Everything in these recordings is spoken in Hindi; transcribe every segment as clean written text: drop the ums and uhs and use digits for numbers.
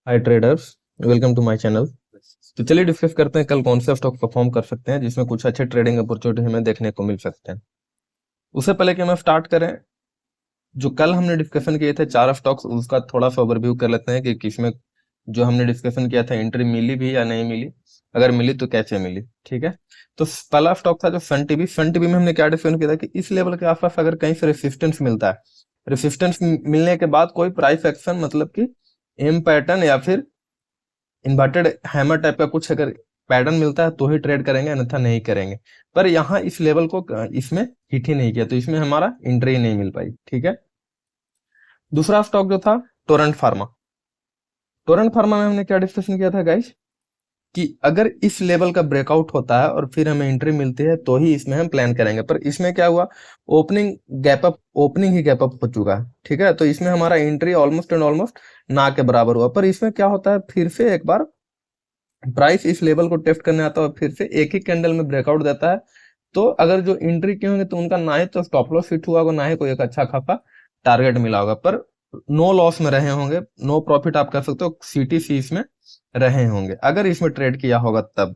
Hi traders, welcome to my channel. तो चलिए डिस्कस करते हैं कल कौन से स्टॉक परफॉर्म कर सकते हैं जिसमें कुछ अच्छे ट्रेडिंग अपॉर्चुनिटी हमें देखने को मिल सकते हैं। उससे पहले कि हम स्टार्ट करें, जो कल हमने डिस्कशन किए थे 4 स्टॉक्स, उसका थोड़ा सा ओवरव्यू कर लेते हैं कि किसमें जो हमने डिस्कशन किया था एंट्री मिली भी या नहीं मिली, अगर मिली तो कैसे मिली। ठीक है, तो पहला स्टॉक था जो सन टीवी। सन टीवी में हमने क्या डिस्कशन किया था कि इस लेवल के आसपास अगर कहीं से रेसिस्टेंस मिलता है, रेसिस्टेंस मिलने के बाद कोई प्राइस एक्शन, मतलब कि एम पैटर्न या फिर इन्वर्टेड हैमर टाइप का कुछ अगर पैटर्न मिलता है तो ही ट्रेड करेंगे, अन्यथा नहीं करेंगे। पर यहाँ इस लेवल को इसमें हिट ही नहीं किया, तो इसमें हमारा एंट्री नहीं मिल पाई। ठीक है, दूसरा स्टॉक जो था टोरेंट फार्मा। टोरेंट फार्मा में हमने क्या डिस्कशन किया था गाइस, कि अगर इस लेवल का ब्रेकआउट होता है और फिर हमें एंट्री मिलती है तो ही इसमें हम प्लान करेंगे। पर इसमें क्या हुआ, ओपनिंग गैप अप, ओपनिंग ही गैप अप हो चुका है। ठीक है, तो इसमें हमारा एंट्री ऑलमोस्ट एंड ऑलमोस्ट ना के बराबर हुआ। पर इसमें क्या होता है, फिर से एक बार प्राइस इस लेवल को टेस्ट करने आता है, फिर से एक ही कैंडल में ब्रेकआउट देता है। तो अगर जो एंट्री किए होंगे तो उनका ना ही तो स्टॉप लॉस हिट हुआ होगा, ना ही कोई एक अच्छा खासा टारगेट मिला होगा, पर नो लॉस में रहे होंगे, नो प्रॉफिट आप कर सकते हो, सीटीसी इसमें रहे होंगे अगर इसमें ट्रेड किया होगा तब।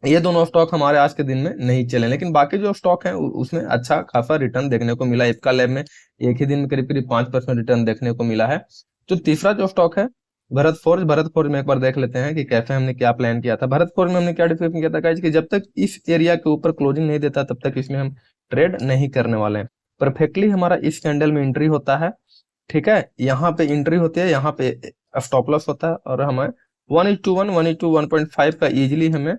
ये दोनों स्टॉक हमारे आज के दिन में नहीं चले, लेकिन बाकी जो स्टॉक है उसमें अच्छा खासा रिटर्न देखने को मिला। इफ्का लैब में एक ही दिन में करीब करीब 5% रिटर्न देखने को मिला है। तो तीसरा जो स्टॉक है भरत फोर्ज। भरत फोर्ज में एक बार देख लेते हैं कि कैसे हमने क्या प्लान किया था। भरत फोर्ज में हमने क्या डिस्कशन किया था गाइस, कि जब तक इस एरिया के ऊपर क्लोजिंग नहीं देता तब तक इसमें हम ट्रेड नहीं करने वाले हैं। परफेक्टली हमारा इस कैंडल में एंट्री होता है। ठीक है, यहाँ पे एंट्री होती है, यहाँ पे स्टॉप लॉस होता है, और हमें 1:1 1:1.5 का इजिली हमें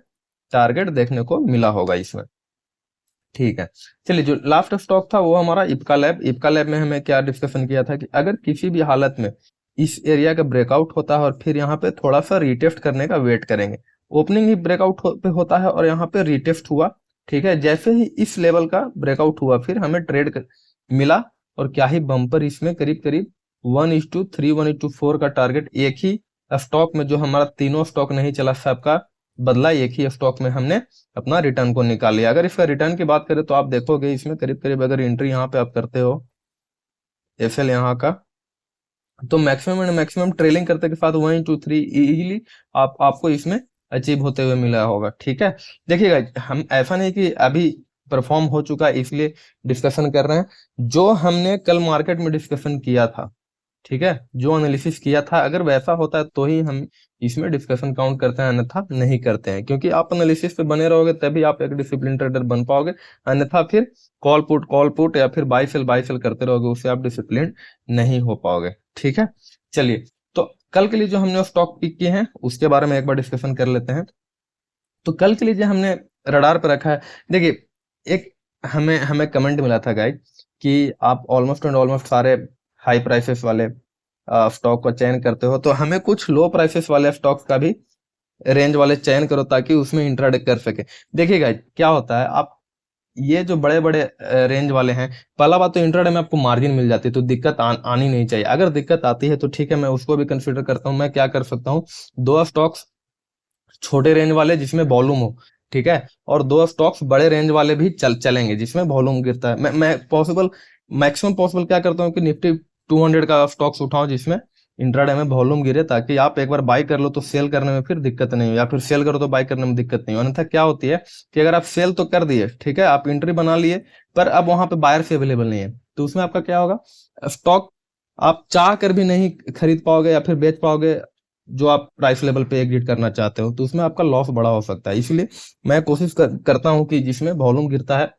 टारगेट देखने को मिला होगा इसमें। ठीक है, चलिए जो लास्ट स्टॉक था वो हमारा इप्का लैब। इप्का लैब में हमें क्या डिस्कशन किया था कि अगर किसी भी हालत में इस एरिया का ब्रेकआउट होता है और फिर यहाँ पे थोड़ा सा रिटेस्ट करने का वेट करेंगे। ओपनिंग ही ब्रेकआउट पे होता है और यहाँ पे रिटेस्ट हुआ। ठीक है, जैसे ही इस लेवल का ब्रेकआउट हुआ फिर हमें ट्रेड मिला, और क्या ही बम्पर, इसमें करीब करीब 1:3 1:4 का टारगेट एक ही स्टॉक में, जो हमारा तीनों स्टॉक नहीं चला सबका बदला, एक ही स्टॉक में हमने अपना रिटर्न को निकाल लिया। अगर इसका रिटर्न की बात करें तो आप देखोगे इसमें करीब करीब अगर एंट्री यहाँ पे आप करते हो एफएल यहाँ का, तो मैक्सिमम एंड मैक्सिमम ट्रेलिंग करते के साथ 1:3 इजीली आपको इसमें अचीव होते हुए मिला होगा। ठीक है, देखिएगा हम ऐसा नहीं कि अभी परफॉर्म हो चुका है इसलिए डिस्कशन कर रहे हैं। जो हमने कल मार्केट में डिस्कशन किया था, ठीक है, जो एनालिसिस किया था, अगर वैसा होता है तो ही हम इसमें डिस्कशन काउंट करते हैं, अन्यथा नहीं करते हैं। क्योंकि आप एनालिसिस पे बने रहोगे तभी आप एक डिसिप्लिन ट्रेडर बन पाओगे, अन्यथा फिर कॉल पुट या फिर बाई सेल करते रहोगे, उससे आप डिसिप्लिन नहीं हो पाओगे। ठीक है, चलिए तो कल के लिए जो हमने स्टॉक पिक किए हैं उसके बारे में एक बार डिस्कशन कर लेते हैं। तो कल के लिए जो हमने रडार पर रखा है, देखिए एक हमें हमें कमेंट मिला था गाइड कि आप ऑलमोस्ट एंड ऑलमोस्ट सारे हाई प्राइसेस वाले स्टॉक का चयन करते हो, तो हमें कुछ लो प्राइसेस वाले स्टॉक्स का भी रेंज वाले चयन करो ताकि उसमें इंट्राडे कर सके। देखिए गाइज क्या होता है, आप ये जो बड़े बड़े रेंज वाले हैं, पहला बात तो इंट्राडे में आपको मार्जिन मिल जाती है, तो दिक्कत आनी नहीं चाहिए। अगर दिक्कत आती है तो ठीक है, मैं उसको भी कंसिडर करता हूँ। मैं क्या कर सकता हूँ, दो स्टॉक्स छोटे रेंज वाले जिसमें वॉल्यूम हो, ठीक है, और दो स्टॉक्स बड़े रेंज वाले भी चलेंगे जिसमें वॉल्यूम गिरता है। मैं पॉसिबल मैक्सिमम पॉसिबल क्या करता हूँ कि निफ्टी 200 का स्टॉक्स उठाऊं जिसमें इंट्राडे में वॉल्यूम गिरे, ताकि आप एक बार बाई कर लो तो सेल करने में फिर दिक्कत नहीं हो, या फिर सेल करो तो बाई करने में दिक्कत नहीं हो। अन्यथा क्या होती है कि अगर आप सेल तो कर दिए, ठीक है, आप एंट्री बना लिए, पर अब वहां पे बायर से अवेलेबल नहीं है, तो उसमें आपका क्या होगा, स्टॉक आप चाह कर भी नहीं खरीद पाओगे या फिर बेच पाओगे जो आप प्राइस लेवल पे एग्जिट करना चाहते हो, तो उसमें आपका लॉस बड़ा हो सकता है। इसलिए मैं कोशिश करता हूं कि जिसमें वॉल्यूम गिरता है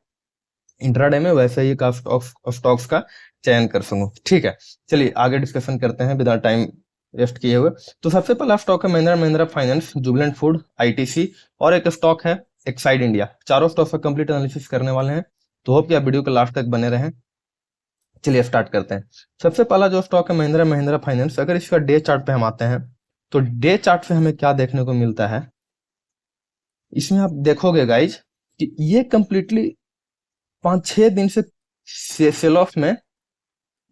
इंट्राडे में, वैसे ही का स्टॉक्स का चयन कर सकूं। ठीक है, चलिए आगे डिस्कशन करते हैं विदाउट टाइम वेस्ट किए हुए। तो सबसे पहला स्टॉक है Mahindra Mahindra finance, Jubilant food, ITC, और एक स्टॉक है एक्साइड इंडिया। चारों स्टॉक का कंप्लीट एनालिसिस करने वाले हैं, तो होप कि आप वीडियो के लास्ट तक बने रहें। चलिए स्टार्ट करते हैं। सबसे पहला जो स्टॉक है महिंद्रा महिंद्रा फाइनेंस। अगर इसका डे चार्ट पे हम आते हैं तो डे चार्ट पे हमें क्या देखने को मिलता है, इसमें आप देखोगे गाइज कि ये कंप्लीटली 5-6 दिन से सेल ऑफ में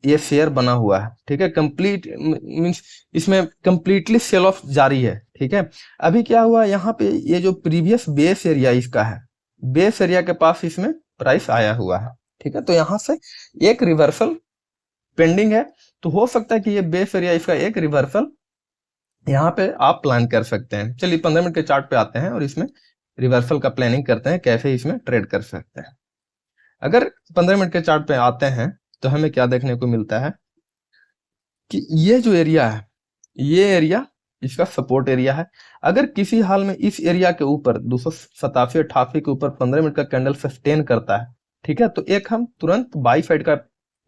ये शेयर बना हुआ है। ठीक है, कंप्लीट मींस इसमें कंप्लीटली सेल ऑफ जारी है। ठीक है, अभी क्या हुआ, यहाँ पे ये जो प्रीवियस बेस एरिया इसका है, बेस एरिया के पास इसमें प्राइस आया हुआ है। ठीक है, तो यहाँ से एक रिवर्सल पेंडिंग है, तो हो सकता है कि ये बेस एरिया इसका एक रिवर्सल यहाँ पे आप प्लान कर सकते हैं। चलिए 15 मिनट के चार्ट पे आते हैं और इसमें रिवर्सल का प्लानिंग करते हैं, कैसे इसमें ट्रेड कर सकते हैं। अगर 15 मिनट के चार्ट पे आते हैं तो हमें क्या देखने को मिलता है कि ये जो एरिया है, ये एरिया इसका सपोर्ट एरिया है। अगर किसी हाल में इस एरिया के ऊपर 287-88 के ऊपर 15 मिनट का कैंडल सस्टेन करता है, ठीक है, तो एक हम तुरंत बाई साइड का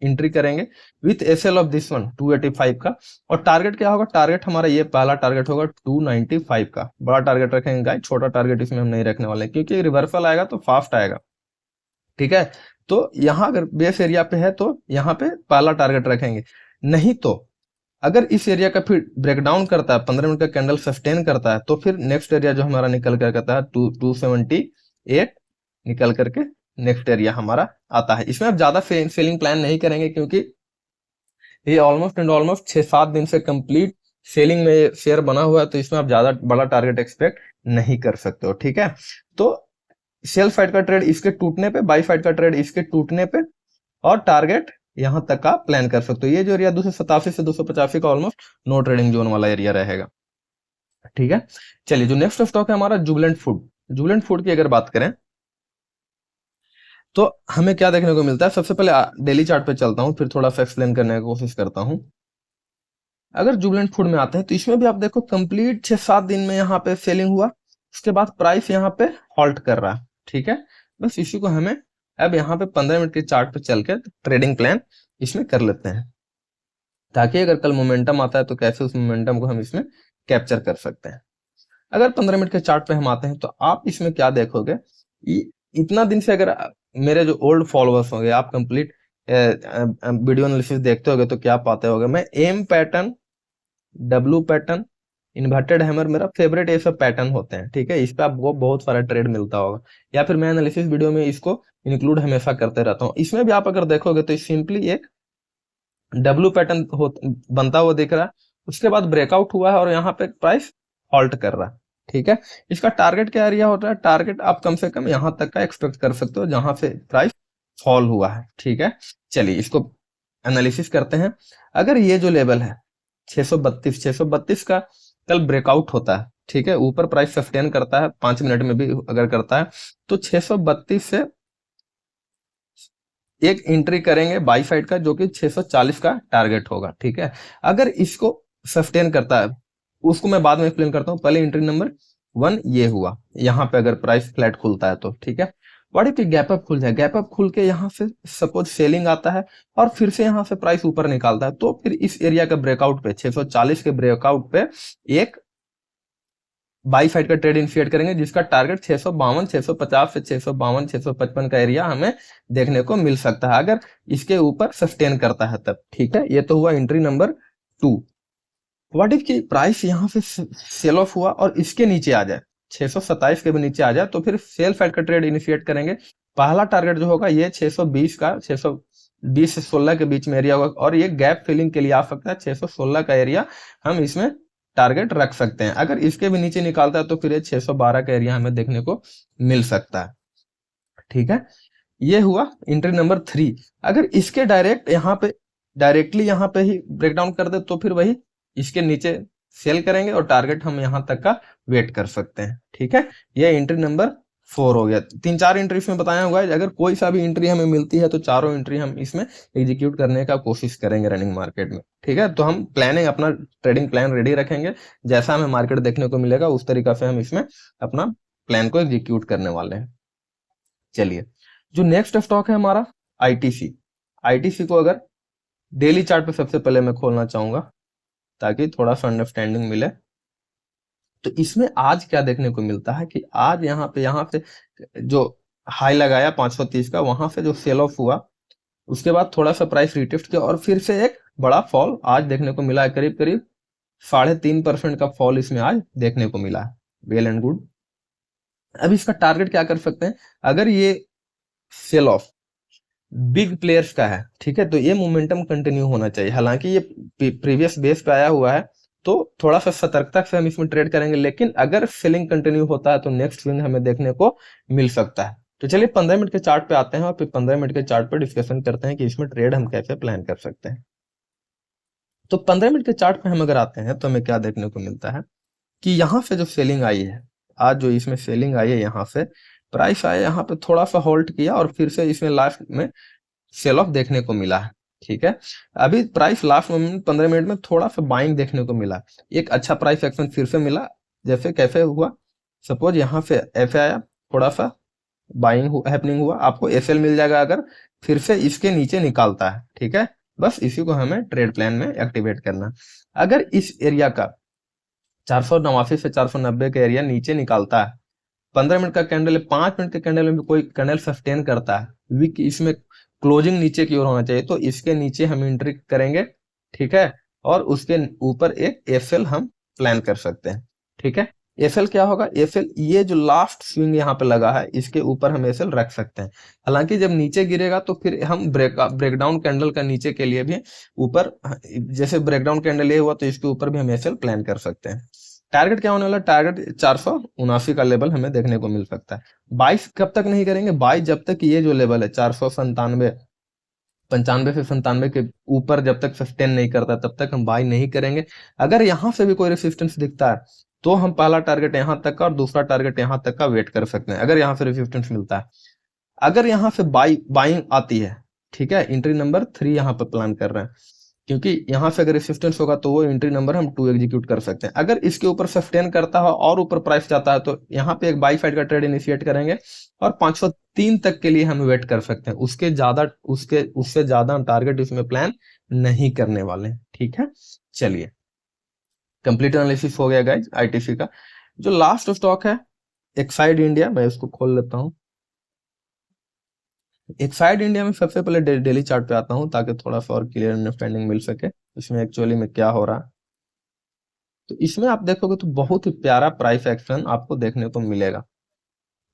एंट्री करेंगे with SL of this one 285 का। और टारगेट क्या होगा, टारगेट हमारा ये पहला टारगेट होगा 295 का। बड़ा टारगेट रखेंगे गाइस, छोटा टारगेट इसमें हम नहीं रखने वाले, क्योंकि रिवर्सल आएगा तो फास्ट आएगा, ठीक है। तो यहाँ अगर बेस एरिया पे है तो यहाँ पे पहला टारगेट रखेंगे। नहीं तो अगर इस एरिया का फिर ब्रेकडाउन करता है, 15 मिनट का कैंडल सस्टेन करता है, तो फिर नेक्स्ट एरिया जो हमारा निकल कर करता है 278 निकल करके नेक्स्ट एरिया हमारा आता है। इसमें आप ज्यादा सेलिंग प्लान नहीं करेंगे, क्योंकि ये ऑलमोस्ट एंड ऑलमोस्ट 6-7 दिन से कंप्लीट सेलिंग में शेयर बना हुआ है, तो इसमें आप ज्यादा बड़ा टारगेट एक्सपेक्ट नहीं कर सकते हो, ठीक है। तो सेल साइड का ट्रेड इसके टूटने पे, बाई साइड का ट्रेड इसके टूटने पे, और टारगेट यहां तक का प्लान कर सकते हो। ये जो एरिया 287 से 285 का ऑलमोस्ट नो ट्रेडिंग जोन वाला एरिया रहेगा, ठीक है। चलिए जो नेक्स्ट स्टॉक है हमारा जुबिलेंट फूड। जुबिलेंट फूड की अगर बात करें तो हमें क्या देखने को मिलता है, सबसे पहले डेली चार्ट पे चलता हूं, फिर थोड़ा सा एक्सप्लेन करने की कोशिश करता हूं। अगर जुबिलेंट फूड में आते हैं तो इसमें भी आप देखो कंप्लीट 6-7 दिन में यहाँ पे सेलिंग हुआ, उसके बाद प्राइस यहाँ पे हॉल्ट कर रहा है, ठीक है। बस इसी को हमें अब यहाँ पे 15 मिनट के चार्ट पे चल के ट्रेडिंग प्लान इसमें कर लेते हैं, ताकि अगर कल मोमेंटम आता है तो कैसे उस मोमेंटम को हम इसमें कैप्चर कर सकते हैं। अगर 15 मिनट के चार्ट पे हम आते हैं तो आप इसमें क्या देखोगे, इतना दिन से अगर मेरे जो ओल्ड फॉलोअर्स होंगे, आप कंप्लीट वीडियो एनालिसिस देखते होगे तो क्या पाते होगे, मैं M pattern, W pattern, inverted hammer मेरा फेवरेट ये सब पैटर्न होते हैं, ठीक है। इस पे आपको बहुत सारा ट्रेड मिलता होगा, या फिर मैं एनालिसिस वीडियो में इसको इंक्लूड हमेशा करते रहता हूँ। इसमें भी आप अगर देखोगे तो सिंपली एक डब्लू पैटर्न बनता हुआ दिख रहा है, उसके बाद ब्रेकआउट हुआ है और यहाँ पे प्राइस हॉल्ट कर रहा है, ठीक है। इसका टारगेट क्या एरिया होता है, टारगेट आप कम से कम यहाँ तक का एक्सपेक्ट कर सकते हो जहां से प्राइस फॉल हुआ है, ठीक है। चलिए इसको एनालिसिस करते हैं। अगर ये जो लेवल है 632 का कल ब्रेकआउट होता है, ठीक है, ऊपर प्राइस सस्टेन करता है 5 मिनट में भी अगर करता है, तो 632 से एक एंट्री करेंगे बाई साइड का, जो कि 640 का टारगेट होगा, ठीक है। अगर इसको सस्टेन करता है, उसको मैं बाद में एक्सप्लेन करता हूं, पहले एंट्री नंबर 1 ये हुआ, यहाँ पे अगर प्राइस फ्लैट खुलता है तो, ठीक है। व्हाट इफ गैप अप खुल जाए, गैप अप खुल के यहाँ से सपोज सेलिंग आता है और फिर से यहाँ से प्राइस ऊपर निकालता है, तो फिर इस एरिया का ब्रेकआउट पे 640 के ब्रेकआउट पे एक बाई साइड का ट्रेड इनिशिएट करेंगे, जिसका टारगेट 652, 650 से 652, 655 का एरिया हमें देखने को मिल सकता है, अगर इसके ऊपर सस्टेन करता है तब, ठीक है। ये तो हुआ एंट्री नंबर 2। व्हाट इफ की प्राइस यहाँ से सेल ऑफ हुआ और इसके नीचे आ जाए, 627 के भी नीचे आ जाए, तो फिर सेल साइड का ट्रेड इनिशिएट करेंगे। पहला टारगेट जो होगा ये 620 का, 620 से 16 के बीच में एरिया होगा, और ये गैप फिलिंग के लिए आ सकता है 616 का एरिया हम इसमें टारगेट रख सकते हैं। अगर इसके भी नीचे निकालता है तो फिर ये 612 का एरिया हमें देखने को मिल सकता है, ठीक है। ये हुआ एंट्री नंबर 3। अगर इसके डायरेक्टली यहाँ पे ही ब्रेकडाउन कर दे तो फिर वही इसके नीचे सेल करेंगे और टारगेट हम यहाँ तक का वेट कर सकते हैं, ठीक है। ये एंट्री नंबर 4 हो गया। 3-4 एंट्री इसमें बताया हुआ है, अगर कोई सा भी एंट्री हमें मिलती है तो चारों एंट्री हम इसमें एग्जीक्यूट करने का कोशिश करेंगे रनिंग मार्केट में, ठीक है। तो हम प्लानिंग अपना ट्रेडिंग प्लान रेडी रखेंगे, जैसा हमें मार्केट देखने को मिलेगा उस तरीका से हम इसमें अपना प्लान को एग्जीक्यूट करने वाले हैं। चलिए जो नेक्स्ट स्टॉक है हमारा आईटीसी। आईटीसी को अगर डेली चार्ट पे सबसे पहले मैं खोलना चाहूंगा ताकि थोड़ा सा अंडरस्टैंडिंग मिले। तो इसमें आज क्या देखने को मिलता है कि आज यहाँ से जो हाई लगाया 530 का, वहां से जो सेल ऑफ हुआ, उसके बाद थोड़ा सा प्राइस रिटेस्ट किया और फिर से एक बड़ा फॉल आज देखने को मिला है, करीब करीब 3.5% का फॉल इसमें आज देखने को मिला है। Well and good. अब इसका टारगेट क्या कर सकते हैं, अगर ये सेल ऑफ बिग प्लेयर्स का है, ठीक है, तो ये मोमेंटम कंटिन्यू होना चाहिए। हालांकि ये प्रीवियस बेस पे आया हुआ है तो थोड़ा सा सतर्कता से हम इसमें ट्रेड करेंगे, लेकिन अगर सेलिंग कंटिन्यू होता है तो नेक्स्ट स्विंग हमें देखने को मिल सकता है। तो चलिए 15 मिनट के चार्ट पे आते हैं और फिर 15 मिनट के चार्ट पे डिस्कशन करते हैं कि इसमें ट्रेड हम कैसे प्लान कर सकते हैं। तो 15 मिनट के चार्ट पे हम अगर आते हैं तो हमें क्या देखने को मिलता है कि यहाँ से जो सेलिंग आई है, आज जो इसमें सेलिंग आई है, यहाँ से प्राइस आया, यहाँ पे थोड़ा सा होल्ड किया और फिर से इसमें लास्ट में सेल ऑफ देखने को मिला है। ठीक है, अभी प्राइस लास्ट मोमेंट 15 मिनट में थोड़ा सा बाइंग देखने को मिला, एक अच्छा प्राइस एक्शन फिर से मिला। जैसे कैसे हुआ, सपोज यहाँ से ऐसे आया, थोड़ा सा बाइंग हैपनिंग हुआ, आपको एसएल मिल जाएगा अगर फिर से इसके नीचे निकालता है। ठीक है, बस इसी को हमें ट्रेड प्लान में एक्टिवेट करना। अगर इस एरिया का 489 से 490 का एरिया नीचे निकालता है, 15 मिनट का कैंडल है, 5 मिनट के कैंडल में भी कोई कैंडल सस्टेन करता है, वीक इसमें क्लोजिंग नीचे की ओर होना चाहिए, तो इसके नीचे हम एंट्री करेंगे। ठीक है, और उसके ऊपर एक एफएल हम प्लान कर सकते हैं। ठीक है, एफएल क्या होगा, एफएल ये जो लास्ट स्विंग यहाँ पे लगा है इसके ऊपर हम एफएल रख सकते हैं। हालांकि जब नीचे गिरेगा तो फिर हम ब्रेकडाउन कैंडल का नीचे के लिए भी ऊपर, जैसे ब्रेकडाउन कैंडल ये हुआ तो इसके ऊपर भी हम एफएल प्लान कर सकते हैं। टारगेट क्या होने वाला, टारगेट 479 का लेवल हमें देखने को मिल सकता है। 22 कब तक नहीं करेंगे, 22 जब तक ये जो लेवल है 497 95 से 97 के ऊपर जब तक सस्टेन नहीं करता तब तक हम बाई नहीं करेंगे। अगर यहाँ से भी कोई रेसिस्टेंस दिखता है तो हम पहला टारगेट यहाँ तक का और दूसरा टारगेट यहाँ तक का वेट कर सकते हैं, अगर यहाँ से रेसिस्टेंस मिलता है। अगर यहाँ से बाइंग आती है, ठीक है, एंट्री नंबर 3 यहाँ पर प्लान कर रहे हैं, क्योंकि यहाँ से अगर रेसिस्टेंस होगा तो वो एंट्री नंबर हम 2 एग्जीक्यूट कर सकते हैं। अगर इसके ऊपर सस्टेन करता है और ऊपर प्राइस जाता है तो यहाँ पे एक बाई साइड का ट्रेड इनिशिएट करेंगे और 503 तक के लिए हम वेट कर सकते हैं। उससे ज्यादा हम टारगेट इसमें प्लान नहीं करने वाले हैं। ठीक है, चलिए कंप्लीट एनालिसिस हो गया गाइज आईटीसी का। जो लास्ट स्टॉक है एक्साइड इंडिया, मैं इसको खोल लेता हूँ। एक्साइड इंडिया में सबसे पहले डेली चार्ट पे आता हूँ ताकि थोड़ा सा और क्लियर अंडरस्टैंडिंग मिल सके इसमें एक्चुअली में क्या हो रहा है। तो इसमें आप देखोगे तो बहुत ही प्यारा प्राइस एक्शन आपको देखने को मिलेगा।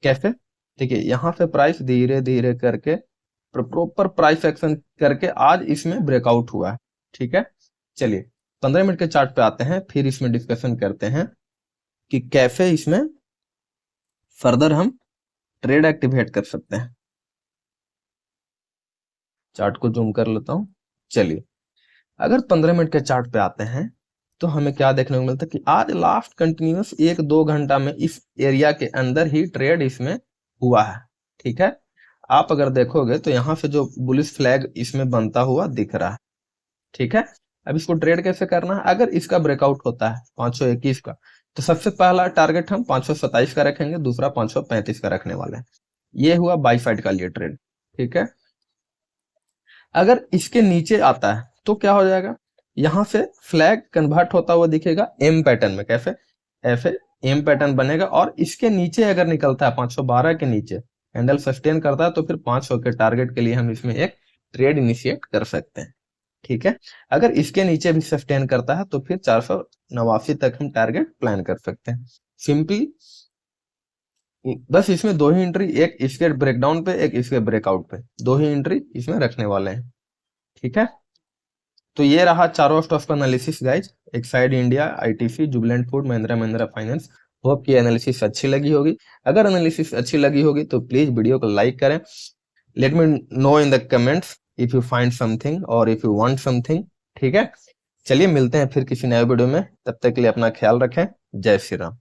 कैसे, देखिए यहाँ से प्राइस धीरे धीरे करके प्रॉपर प्राइस एक्शन करके आज इसमें ब्रेकआउट हुआ है। ठीक है, चलिए 15 मिनट के चार्ट पे आते हैं, फिर इसमें डिस्कशन करते हैं कि कैसे इसमें फर्दर हम ट्रेड एक्टिवेट कर सकते हैं। चार्ट को जूम कर लेता हूं। चलिए अगर 15 मिनट के चार्ट पे आते हैं तो हमें क्या देखने को मिलता है कि आज लास्ट कंटिन्यूस 1-2 घंटा में इस एरिया के अंदर ही ट्रेड इसमें हुआ है। ठीक है, आप अगर देखोगे तो यहाँ से जो बुलिश फ्लैग इसमें बनता हुआ दिख रहा है। ठीक है, अब इसको ट्रेड कैसे करना है, अगर इसका ब्रेकआउट होता है 521 का तो सबसे पहला टारगेट हम 527 का रखेंगे, दूसरा 535 का रखने वाले हैं। ये हुआ बाई साइड का लिए ट्रेड। ठीक है, अगर इसके नीचे आता है तो क्या हो जाएगा, यहां से फ्लैग कन्वर्ट होता हुआ दिखेगा एम पैटर्न में। कैसे, ऐसे एम पैटर्न बनेगा और इसके नीचे अगर निकलता है 512 के नीचे कैंडल सस्टेन करता है तो फिर 500 के टारगेट के लिए हम इसमें एक ट्रेड इनिशिएट कर सकते हैं। ठीक है, अगर इसके नीचे भी सस्टेन करता है तो फिर 489 तक हम टारगेट प्लान कर सकते हैं। सिंपली बस इसमें 2 ही एंट्री, एक इसके ब्रेकडाउन पे एक इसके ब्रेकआउट पे, 2 ही एंट्री इसमें रखने वाले हैं। ठीक है, तो ये रहा चारों स्टॉक्स का analysis guys, Exide India, ITC, Jubilant food, Mahindra finance. Hope की एनालिसिस अच्छी लगी होगी। अगर एनालिसिस अच्छी लगी होगी तो प्लीज वीडियो को लाइक करें। Let me know in the comments if you find something और इफ यू वांट समथिंग। ठीक है, चलिए मिलते हैं फिर किसी नए वीडियो में, तब तक के लिए अपना ख्याल रखें। जय श्री राम।